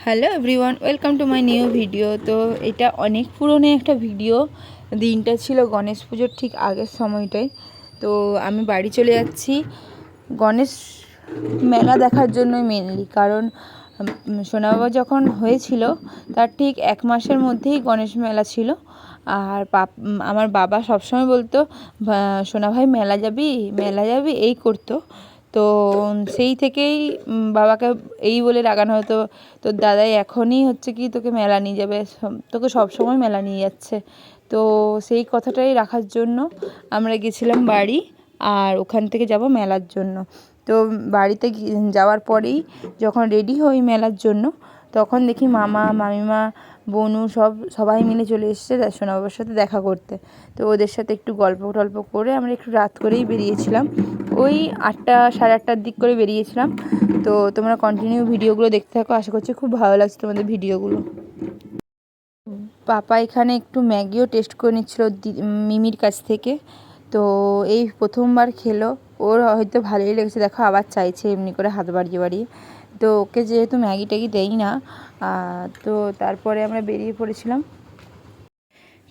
Hello everyone, welcome to my new video. তো এটা অনেক পুরনো একটা ভিডিও। দিনটা ছিল গণেশ পুজোর ঠিক আগের সময়টায়। তো আমি বাড়ি চলে যাচ্ছি গণেশ মেলা দেখার জন্যই মেনলি, কারণ সোনাবাবা যখন হয়েছিল তার ঠিক 1 মাসের মধ্যেই গণেশ মেলা ছিল। আর আমার বাবা সবসময় বলতো, সোনা ভাই মেলা যাবি মেলা যাবি, এই করতো। তো সেই থেকেই বাবাকে এই বলে রাগানো হতো, তোর দাদাই এখনই হচ্ছে কি তোকে মেলা নিয়ে যাবে, তোকে সব সময় মেলা নিয়ে যাচ্ছে। তো সেই কথাটাই রাখার জন্য আমরা গেছিলাম বাড়ি, আর ওখান থেকে যাব মেলার জন্য। তো বাড়িতে যাওয়ার পরেই যখন রেডি হই মেলার জন্য, তখন দেখি মামা মামিমা বনু সবাই মিলে চলে এসেছে সোনা বাবার সাথে দেখা করতে। তো ওদের সাথে একটু গল্প টল্প করে আমরা একটু রাত করেই বেরিয়েছিলাম, ওই 8টা সাড়ে 8টার দিক করে বেরিয়েছিলাম। তো তোমরা কন্টিনিউ ভিডিওগুলো দেখতে থাকো, আশা করছি খুব ভালো লাগছে তোমাদের ভিডিওগুলো। পাপা এখানে একটু ম্যাগিও টেস্ট করে নিচ্ছিল মিমির কাছ থেকে। তো এই প্রথমবার খেলো, ওর হয়তো ভালোই লেগেছে, দেখো আবার চাইছে এমনি করে হাত বাড়িয়ে বাড়িয়ে। তো ওকে যেহেতু ম্যাগি ট্যাগি দেই না, তো তারপরে আমরা বেরিয়ে পড়েছিলাম।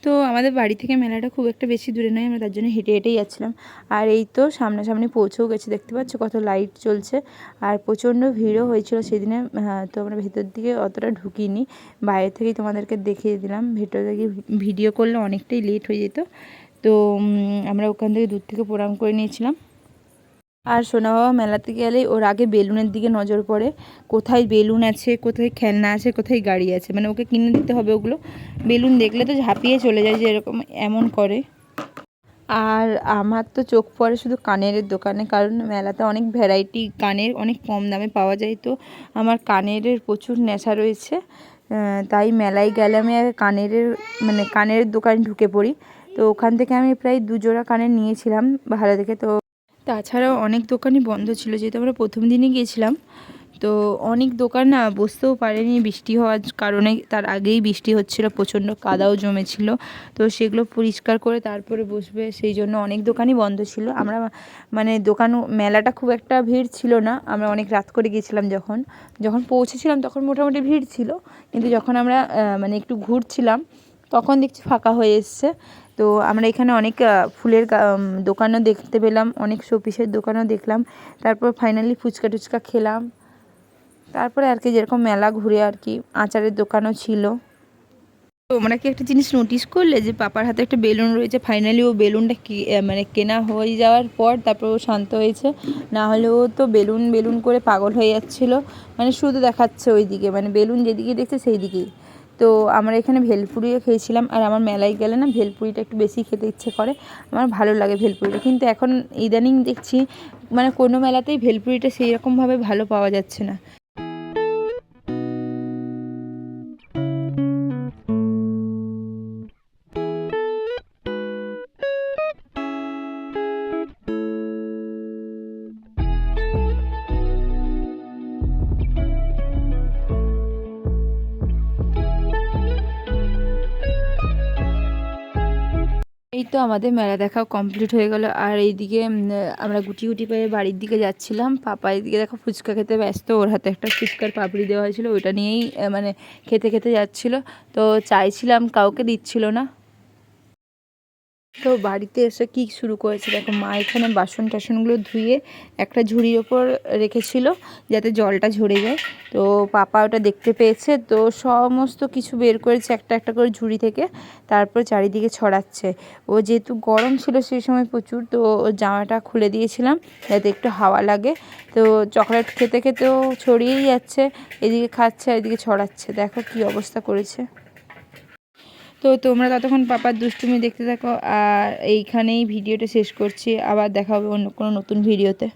তো আমাদের বাড়ি থেকে মেলাটা খুব একটা বেশি দূরে নয়, আমরা তার জন্য হেঁটে হেঁটেই যাচ্ছিলাম। আর এই তো সামনাসামনি পৌঁছেও গেছে, দেখতে পাচ্ছ কত লাইট চলছে। আর প্রচণ্ড ভিড়ও হয়েছিল সেদিনে। তো আমরা ভেতর দিকে অতটা ঢুকিনি, বাইরে থেকেই তোমাদেরকে দেখিয়ে দিলাম। ভেতর থেকে ভিডিও করলে অনেকটাই লেট হয়ে যেত। তো আমরা ওখান থেকে দূর থেকে প্রণাম করে নিয়েছিলাম। আর সোনা বাবা মেলাতে গেলেই ওর আগে বেলুনের দিকে নজর পড়ে, কোথায় বেলুন আছে, কোথায় খেলনা আছে, কোথায় গাড়ি আছে, মানে ওকে কিনে দিতে হবে ওগুলো। বেলুন দেখলে তো ঝাঁপিয়ে চলে যায়, যে এরকম এমন করে। আর আমার তো চোখ পড়ে শুধু কানের দোকানে, কারণ মেলাতে অনেক ভ্যারাইটি কানের অনেক কম দামে পাওয়া যায়। তো আমার কানের প্রচুর নেশা রয়েছে, তাই মেলায় গেলে আমি কানের দোকানে ঢুকে পড়ি। তো ওখান থেকে আমি প্রায় 2 জোড়া কানের নিয়েছিলাম ভালো দেখে। তো তাছাড়াও অনেক দোকানই বন্ধ ছিল, যেহেতু আমরা প্রথম দিনই গিয়েছিলাম। তো অনেক দোকান না বসতেও পারেনি বৃষ্টি হওয়ার কারণে, তার আগেই বৃষ্টি হচ্ছিল, প্রচণ্ড কাদাও জমেছিল। তো সেগুলো পরিষ্কার করে তারপরে বসবে, সেই জন্য অনেক দোকানই বন্ধ ছিল। আমরা মেলাটা খুব একটা ভিড় ছিল না, আমরা অনেক রাত করে গিয়েছিলাম। যখন পৌঁছেছিলাম তখন মোটামুটি ভিড় ছিল, কিন্তু যখন আমরা একটু ঘুরছিলাম তখন দেখছি ফাঁকা হয়ে এসছে। তো আমরা এখানে অনেক ফুলের দোকানও দেখতে পেলাম, অনেক শোপিসের দোকানও দেখলাম। তারপর ফাইনালি ফুচকা টুচকা খেলাম। তারপরে আর কি যেরকম মেলা ঘুরে আর কি, আচারের দোকানও ছিল। তোমরা কি একটা জিনিস নোটিস করলে, যে পাপার হাতে একটা বেলুন রয়েছে, ফাইনালি ও বেলুনটা কেনা হয়ে যাওয়ার পর তারপর ও শান্ত হয়েছে। না হলে ও তো বেলুন বেলুন করে পাগল হয়ে যাচ্ছিলো, শুধু দেখাচ্ছে ওই দিকে, বেলুন যেদিকে দেখছে সেই দিকেই। তো আমরা এখানে ভেলপুরিও খেয়েছিলাম, আর আমার মেলায় গেলে না ভেলপুরিটা একটু বেশি খেতে ইচ্ছে করে, আমার ভালো লাগে ভেলপুরিটা। কিন্তু এখন ইদানিং দেখছি কোনো মেলাতেই ভেলপুরিটা সেই রকমভাবে ভালো পাওয়া যাচ্ছে না। এই তো আমাদের মেলা দেখা কমপ্লিট হয়ে গেল। আর এইদিকে আমরা গুটি গুটি পায়ে বাড়ির দিকে যাচ্ছিলাম। পাপা এদিকে দেখো ফুচকা খেতে ব্যস্ত, ওর হাতে একটা ফুচকার পাপড়ি দেওয়া হয়েছিল, ওইটা নিয়েই খেতে খেতে যাচ্ছিলো। তো চাইছিলাম, কাউকে দিচ্ছিল না। তো বাড়িতে এসে কি শুরু করেছে দেখো, মা এখানে বাসন টাসনগুলো ধুয়ে একটা ঝুড়ির ওপর রেখেছিল যাতে জলটা ঝরে যায়। তো পাপা ওটা দেখতে পেয়েছে, তো সমস্ত কিছু বের করেছে একটা একটা করে ঝুড়ি থেকে, তারপর চারিদিকে ছড়াচ্ছে। ও যেহেতু গরম ছিল সেই সময় প্রচুর, তো ওর জামাটা খুলে দিয়েছিলাম যাতে একটু হাওয়া লাগে। তো চকলেট খেতে খেতেও ছড়িয়েই যাচ্ছে, এদিকে খাচ্ছে আর এদিকে ছড়াচ্ছে, দেখো কি অবস্থা করেছে। তো তোমরা ততক্ষণ পাপার দুষ্টুমি দেখতে থাকো, আর এইখানেই ভিডিওটা শেষ করছি। আবার দেখা হবে অন্য কোনো নতুন ভিডিওতে।